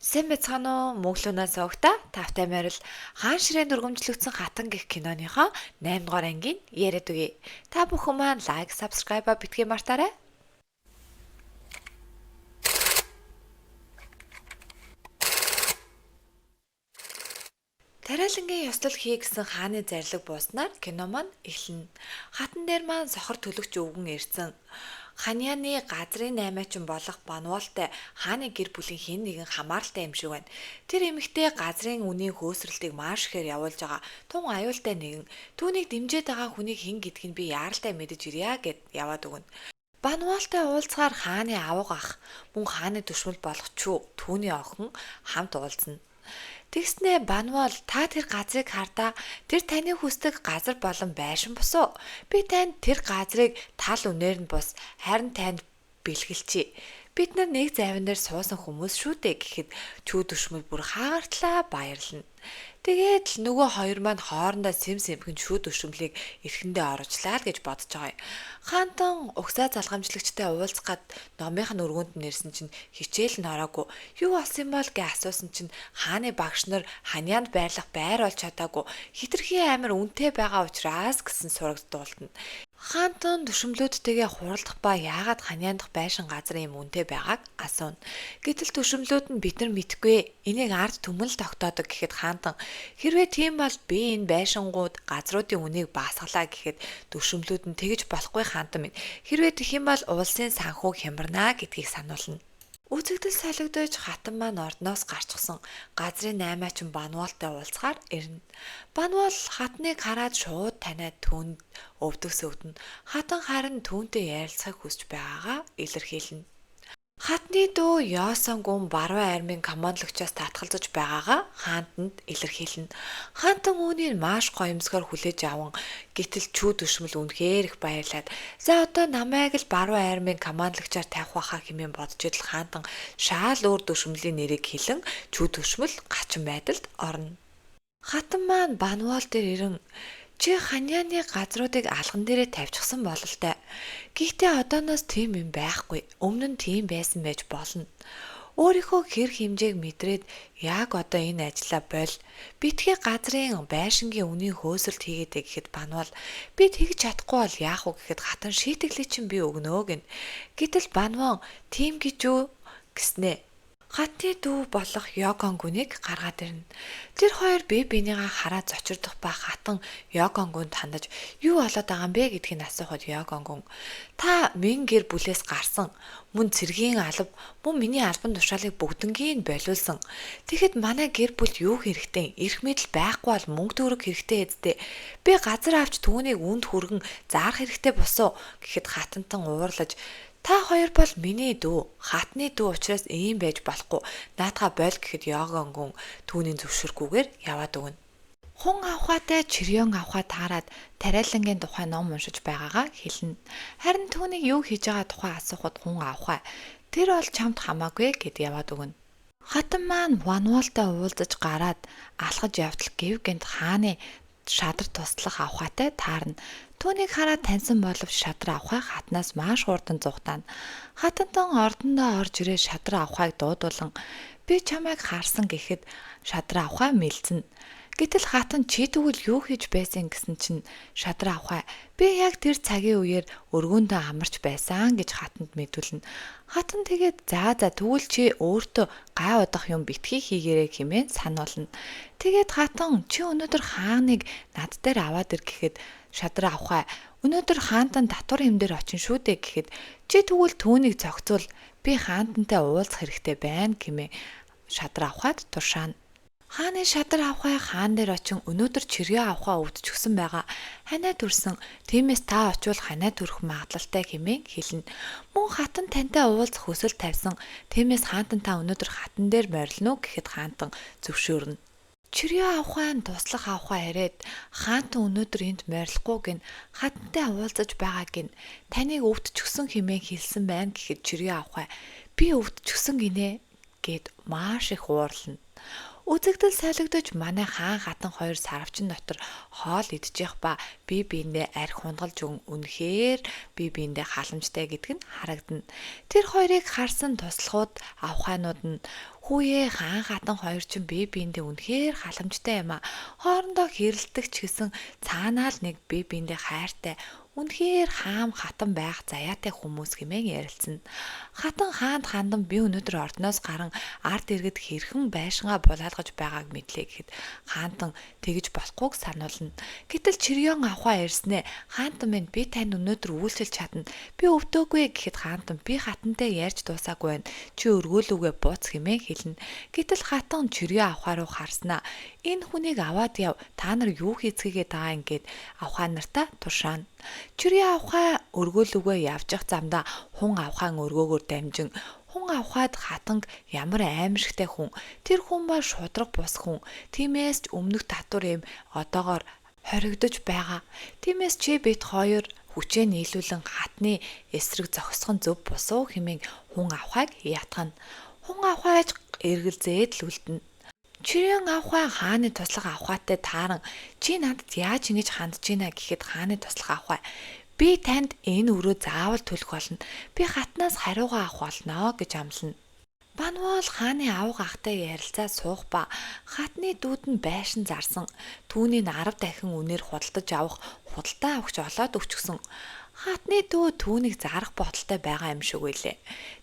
Сайн байцгаана уу? Мөглөөнөөс өгтө тавтай морил хаан ширээн дүргэмжлэгдсэн хатан гих киноныхоо 8 дугаар ангийн яриад үгэй. Та бүхэн маань лайк, subscribe битгий мартаарай. Тариалангийн ёслол хий гэсэн хааны зарлиг бууснаар кино маань эхэлнэ. Хатан дээр маань сохор төлөгч өвгөн ирсэн. Ханьяаны газрын наймаачин болох Банвалтай хааны гэр бүлийн хэн нэгэн хамааралтай юм шиг байна. Тэр эмэгтэй газрын үнийн хөөсрөлтийг маш ихээр явуулж байгаа тун аюултай нэгэн. Түүнийг дэмжиж байгаа хүнийг хэн гэдгийг би яаралтай мэдэж ирье гэд яваад өгнө. Банвалтай уулзгаар хааны авга ах мөн хааны төшмөл болох чүү түүний охин хамт уулзна. Тэгснэ Банвал та тэр газрыг хардаа тэр таны хүсдэг газар болон байшин босоо. Би танд тэр газрыг тал үнээр нь бус харин танд бэлгэлчээ. Бид нар нэг завин дээр суусан хүмүүс шүү дээ гэхэд чүү төшмөл бүр хаагартлаа баярлна. Тэгээд л нөгөө хоёр маань хоорондоо сэм сэмхэн шүүд өшмөлийг эрхэндээ оруулчлаа л гэж бодож байгаа юм. Хаантан угсаа залгамжлагчтай уулзах гад номынх нь өргөнд нэрсэн чинь хичээл нь ороогүй. Юу болсон юм бол гэ асуусан чинь хааны багш нар ханианд байрлах байр олж чадаагүй. Хитрхи амир үнэтэй байгаа учраас гэсэн сурагд дуултана. Хаантан төшмлүүдтэйгээ хуралдах ба яагаад ханиандах байшин газар юм үнэтэй байгааг асууна. Гэтэл төшмлүүд нь бид нар мэдэхгүй. Энийг ард түмэн л тогтоодог гэхэд хаантан хэрвээ тийм бол би энэ байшингууд газруудын үнийг баасгалаа гэхэд төшмлүүд нь тэгж болохгүй хаантан минь. Хэрвээ тэгэх юм бол улсын санхүү хямрнаа гэдгийг сануулна. Үзэгдэл солигдож хатан маань ордноос гарчихсан газрын наймаачин Банвалтай уулзгаар ирнэ. Банвал хатныг хараад шууд таниад түүнд өвдөгс өвдөн. Хатан харин түүнтэй ярилцахыг хүсэж байгаагаа илэрхийлнэ. Хатны дүү Ёсон гүн баруун армийн командлагчаас татгалзаж байгаагаа хаантанд илэрхийлнэ. Хаантан үүнийг маш гоёмсгоор хүлээж аван гэтэл чүү төшмөл үнэхээр их баярлаад за одоо намайг л баруун армийн командлагчаар тавих байхаа хэмээн бодож идэл хаантан шаал өөр төшмөлийн нэрийг хэлэн чүү төшмөл гачин байдалд орно. Хатан маань Банвал дээр ирэн чи ханианы газруудыг алган дээрээ тавьчихсан бололтой. Гэхдээ одооноос тийм юм байхгүй. Өмнө нь тийм байсан байж болно. Өөрийнхөө хэр хэмжээг мэдрээд яг одоо энэ ажлаа боль. Битгий газрын байшингийн үнийн хөөсөлт хийгээд гэхэд Банвал би тэгж чадахгүй бол яах вэ гэхэд хатан шийтгэлээ чинь би өгнөө гин. Гэтэл Банван тийм гэж юу гэснэ. Хатны дүү болох Ёгонгүнийг гаргаад ирнэ. Тэр хоёр бие бинийгаа хараад зочирдох ба хатан Ёгонгүнд хандаж юу болоод байгаа юм бэ гэдгийг асуухад Ёгонгүн та минь гэр бүлээс гарсан мөн цэргийн алба мөн миний албан тушаалыг бүгднгийн болиулсан. Тэгэхэд манай гэр бүл юу хэрэгтэй? Ирэх мэдэл байхгүй бол мөнгө төгрөг хэрэгтэй эздээ. Би газар авч түүнийг үнд хүргэн заах хэрэгтэй босоо гэхэд хатантан уурлаж та хоёр бол миний дүү, хатны дүү учраас ийм байж болохгүй. Наатаха боль гэхэд Ёгонгүн түүний зөвшөөрөхгүйгээр яваад өгнө. Хун авхаатай чирён авхаа таарад тариалангийн тухай ном уншиж байгаагаа хэлнэ. Харин түүнийг юу хийж байгаа тухай асуухад хун авхаа тэр бол чамд хамаагүй гэд яваад өгнө. Хатан маань Банвалтай уулзаж гараад алхаж явтал гэв гэнт хааны шадар туслах авхаатай таарна. Түүнийг хараад таньсан боловч шадар авхай хатнаас маш хурдан зугтаана. Хатантан ордондоо орж ирээ шадар авхайг дуудуулан би чамайг харсан гэхэд шадар авхай мэлзэнэ. Гэтэл хатан чи тэгвэл юу хийж байсан гэсэн чинь шадар авхай би яг тэр цагийн үеэр өргөөндөө амарч байсан гэж хатанд мэдүүлнэ. Хатан тэгээд за тэгвэл чи өөртөө гай удах юм битгий хийгээрэй хэмээн сануулна. Тэгээд хатан чи өнөөдөр хааныг над дээр аваад ир гэхэд шадар авхай өнөөдөр хаантан татвар юм дээр очин шүү дээ гэхэд чи тэгвэл түүнийг зохицуул би хаантантай уулзах хэрэгтэй байна хэмээн шадар авхайд туршаана. Хааны шадар авхай хаан дээр очин өнөөдөр чиргээ авхай өвдчихсөн байгаа. Ханаа төрсөн. Тиймээс та очивол ханаа төрөх магадлалтай хэмээн хэлнэ. Мөн хатан тантай уулзах хүсэл тавьсан. Тиймээс хаантан та өнөөдөр хатан дээр морилно гэхэд хаантан зөвшөөрнө. Чиргээ авхай нь туслах авхай ирээд хаантан өнөөдөр энд морилохгүй гин хатантай уулзаж байгааг гин таныг өвдчихсөн хэмээн хэлсэн байна гэхэд чиргээ авхай би өвдчихсөн гинэ. гэд маш их уурлана. Үзэгдэл солигдож манай хаан хатан хоёр сарвчин дотор хоол идчих ба бие биендээ арх хунгалж өгөн үнэхээр бие биендээ халамжтай гэдг нь харагдана. Тэр хоёрыг харсан туслахууд авхаанууд нь хүүе хаан хатан хоёр ч бие биендээ үнэхээр халамжтай юм а. Хоорондоо хэрэлдэг ч гэсэн цаанаа л нэг бие биендээ хайртай үнэхээр хаам хатан байх заяатай хүмүүс хэмээн ярилцсан. Хатан хаанд хандан би өнөөдөр ордноос гарan ард иргэд хэрхэн байшингаа булаалгаж байгааг мэдлээ гэхэд хаантан тэгж болохгүйг сануулна. Гэтэл чирён авхаа ирснэ. Хаантан минь би танд өнөөдөр үйлчилж чадна. Би өвдөөгүй гэхэд хаантан би хатантай ярьж дуусаагүй байна. Чи өргөөлүүгээ бууц хэмээн хэлнэ. Гэтэл хатан чирён авхаа руу харснаа. Энэ хүнийг аваад яв. Та нар юу хийцгээгээ даа ингээд авхаа нартаа тушаана. Чирээ авхаа өргөөлөгөө явжих замдаа хун авхаан өргөөгөөр дамжин хун авхаад хатанг ямар аимшигтай хүн тэр хүн ба шудраг бус хүн тиймээс ч өмнөх татвар юм одоогоор хоригдож байгаа. Тиймээс чи бид хоёр хүчээ нийлүүлэн хатны эсрэг зогсох нь зөв босуу хэмээн хун авхааг ятгана. Хун авхааж эргэлзээд л үлдэнэ. Чирэн авхаа хааны туслах авхаатай тааран чи надад яаж ингэж хандж гинэ гэхэд хааны туслах авхаа би танд энэ өрөө заавал төлөх болно. Би хатнаас хариугаа авах болно гэж амлана. Банвал хааны авга ахтай ярилцаа суух ба хатны дүүд нь байшин зарсан. Түүнийг 10 дахин үнээр худалдаж авах худалдаа авахч олоод өчгсөн. Хатны дүү түүнийг зарах бодолтой байгаа юм шиг байлээ.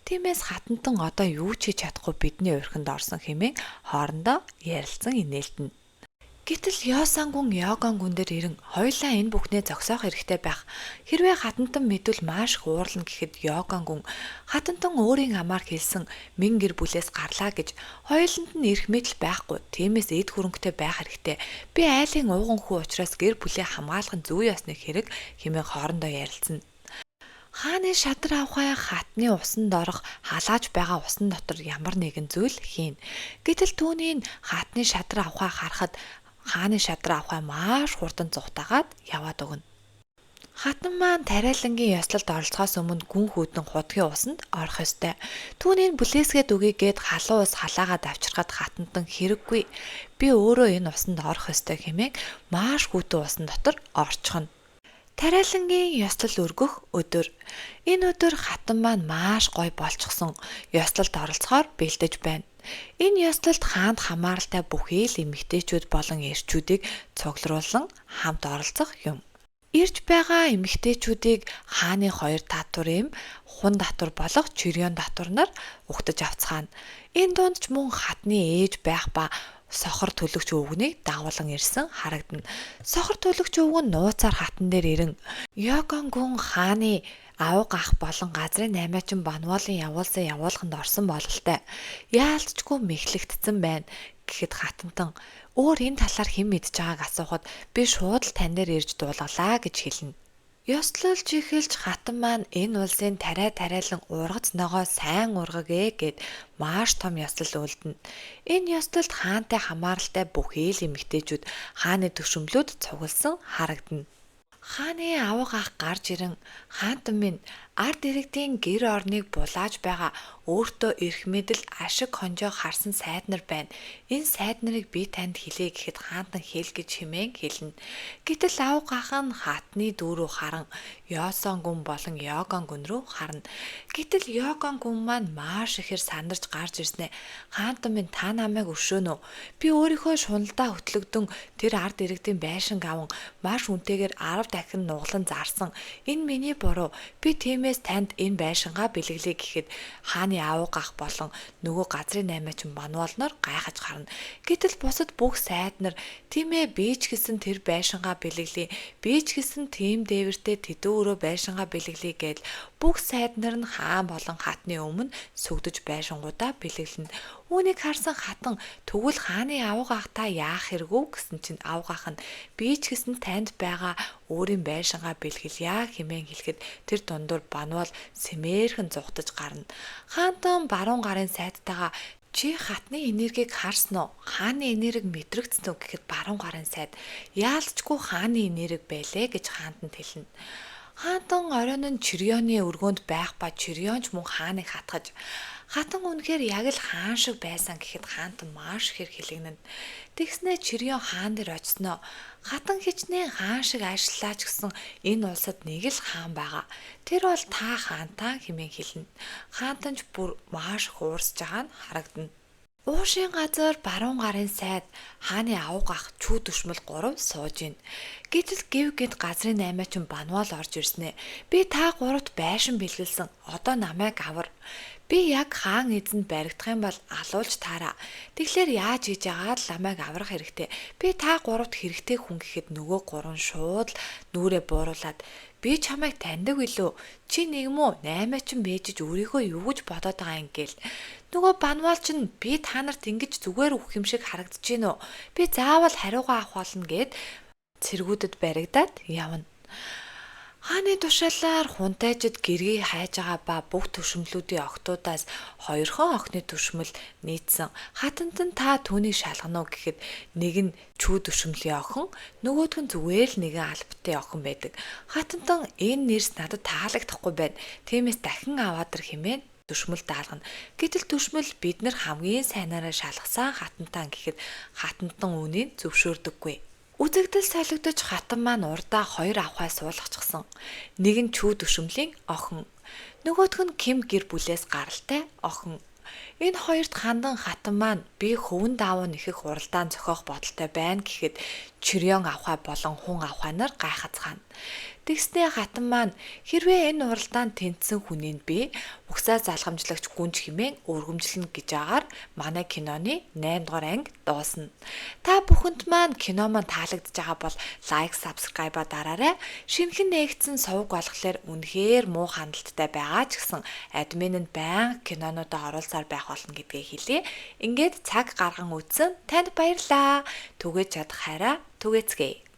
Тиймээс хатантан одоо юу ч хийж чадахгүй бидний урхинд орсон хэмээн хоорондоо ярилцсан инээлтэн. Гэтэл Ёсан Йоган дээр ирэн хоёлаа энэ бүхнээ зогсоох хэрэгтэй байх. Хэрвээ хатантан мэдвэл маш их уурлна гэхэд Йоган хатантан өөрийн амаар хэлсэн мэн гэр бүлээс гарлаа гэж хоёуланд нь ирэх мэдл байхгүй. Тиймээс эд хөрөнгөтэй байх хэрэгтэй. Би айлын ууган хүү учраас гэр бүлээ хамгаалах нь зүй ёсны хэрэг хэмээн хоорондоо ярилцсан. Хааны шадар авхай хатны усанд орох халааж байгаа усан дотор ямар нэгэн зүйл хийн. Гэтэл түүний хатны шадар авхай харахад хааны шадар авхай маш хурдан зугатаагаад яваад өгнө. Хатан маань тариалангийн ёслолд оролцохоос өмнө гүн хүүдэн худгийн усанд орох ёстой. Түүнийг бүлээсгээд өгье гэд халуун ус халаагаад авчирхад хатантан хэрэггүй. Би өөрөө энэ усанд орох ёстой хэмээн маш хүүдэн усан дотор орчихно. Тариалангийн ёслол өргөх өдөр. Энэ өдөр хатан маань маш гоё болчихсон. Ёслолд оролцохоор бэлдэж байна. Энэ ёслолд хаанд хамааралтай бүхий л эмэгтэйчүүд болон эрчүүдийг цуглуулсан хамт оролцох юм. Ирж байгаа эмэгтэйчүүдийг хааны хоёр татвар юм, хун татвар болох чирён татвар нар угтаж авцгаана. Энэ дунд ч мөн хатны ээж байх ба сохор төлөгч өвгнийг дагуулan ирсэн харагдана. Сохор төлөгч өвгөн нууцаар хатан дээр ирэн Йоган хааны авга ах болон газрын 8-аачин банвалын явуулсан явуулганд орсон бололтой. Яалтчгүй мэхлэгдсэн байна гэхэд хатантан өөр энэ талаар хэн мэдж байгааг асуухад би шууд л тань дээр ирж дуулгалаа гэж хэлнэ. Ёслолж эхэлж хатан маань энэ улсын тариалан ургац ногоо сайн ургагэ гэд маш том ёслол үлдэнэ. Энэ ёслолд хаантай хамааралтай бүхий л эмэгтэйчүүд хааны төвшмлүүд цугласан харагдана. Хааны авга ах гарч ирэн хаантан минь ард иргэдийн гэр орныг булааж байгаа өөртөө эрх мэдэл ашиг хонжоо харсан сайднар байна. Энэ сайднарыг би танд хэлье гэхэд хаантан хэл гэж хэмээн хэлнэ. Гэтэл авга ах нь хатны дүү рүү харан Ёсон болон Йоган рүү харна. Гэтэл Йоган маань маш ихээр сандарч гарч ирснэ. Хаантан минь та намайг өршөөнө. Би өөрийнхөө шуналдаа хөтлөгдөн тэр ард иргэдийн байшин гаван маш үнэтэйгээр 10 дахин нуглан зарсан. Энэ миний буруу. Би тиймээс танд энэ байшингаа бэлэглэе гэхэд хааны авга ах болон нөгөө газрын 8-аачин банвалнаар гайхаж харна. Гэтэл бусад бүх сайднар тиймээ би ч гэсэн тэр байшингаа бэлэглэе. Би ч гэсэн тийм дээвэртэй тэдүү өрөө байшингаа бэлэглэе гэд бүх сайднар нь хаан болон хатны өмнө сүгдэж байшингуудаа бэлэглэнэ. Үүнийг харсан хатан тэгвэл хааны авга ах та яах хэрэггүй гэсэн чинь авга ах нь би ч гэсэн танд байгаа өөрийн байшингаа бэлгэлье хэмээн хэлэхэд тэр дундуур банвал сэмээрхэн зугтаж гарна. Хаантан баруун гарын сайдтайгаа чи хатны энергийг харсан уу? Хааны энерги мэдрэгдсэн үү гэхэд баруун гарын сайд яалчгүй хааны энерги байлээ гэж хаантанд хэлнэ. Хаантан оройн нь чирионы өргөөнд байх ба чирионч мөн хааныг хатгаж хатан үнэхээр яг л хаан шиг байсан гэхэд хаантан маш ихэр хэлэгнэн. Тэгснэ чирион хаан дээр очсноо. Хатан хичнээн хаан шиг ажиллаа ч гэсэн энэ улсад нэг л хаан байгаа. Тэр бол та хаантаа хэмээн хэлнэ. Хаантанч бүр маш их уурсж байгаа нь харагдана. Уушийн газар баруун гарын сайд хааны авга ах чүү төшмөл 3 сууж ийн. Гэтэл гів гэд газрын 8 банвал орж ирснэ. Би та гуравт байшин бэлгэлсэн. Одоо намайг авар. Би яг хаан эзэнд баригдах юм бол алуулж таараа. Тэгэхээр яаж хийж агаад намайг аврах хэрэгтэй. Би та гуравт хэрэгтэй хүн гэхэд нөгөө 3 шууд л нүрээ бууруулад би чамайг таньдаг билүү? Чи нэг юм уу 8 ч бэжж өөрийгөө юу гэж бодоод байгаа юм гээл. Нөгөө банвал чинь би та нарт ингэж зүгээр өгөх юм шиг харагдаж гин үү? Би заавал хариугаа авах болно гэд цэргүүдэд баригдаад явна. Хааны тушаалаар хунтайжид гэргий хайж байгаа ба бүх төшмлүүдийн октоодаас 2 охины төшмөл нийцсэн. Хатант нь та түүнийг шалгана уу гэхэд нэг нь чүү төшмөлийн охин, нөгөөх нь зүгээр л нэгэн албатай охин байдаг. Хатантан энэ нэрс надад таалагдахгүй байна. Тиймээс дахин аваад ир хэмээн төшмөл даалгана. Гэтэл төшмөл бид нар хамгийн сайнаараа шалгасан хатантан гэхэд хатантан үнийг зөвшөөрдөггүй. Үзэгдэл солигдож хатан маань урдаа 2 авхай суулгачихсан. Нэг нь чүү төшмөлийн охин, нөгөөх нь Ким гэр бүлээс гаралтай охин. Энэ хоёрт хандан хатан маань би хөвөн даавуу нэхэх уралдаан зохиох бодолтой байна гэхэд чирён авхай болон хун авхай нар гайхацгаана. Тэгснээ хатан маань хэрвээ энэ уралдаанд тэнцсэн хүнийг би угсаа залгамжлагч гүнж хэмээн өргөмжлөнө гэж агаар манай киноны 8 дугаар анги дуусна. Та бүхэнд маань кино маань таалагдж байгаа бол лайк, subscribe дараарай. Шинэхэн нээгдсэн сувг болохоор үнэхээр муу хандлттай байгаа ч гэсэн админ нь байнга кинонуудаа оруулсаар байх болно гэдгээ хэлье. Ингээд цаг гарган үзсэн танд баярлалаа. Түгэж чадах хайраа түгээцгээе.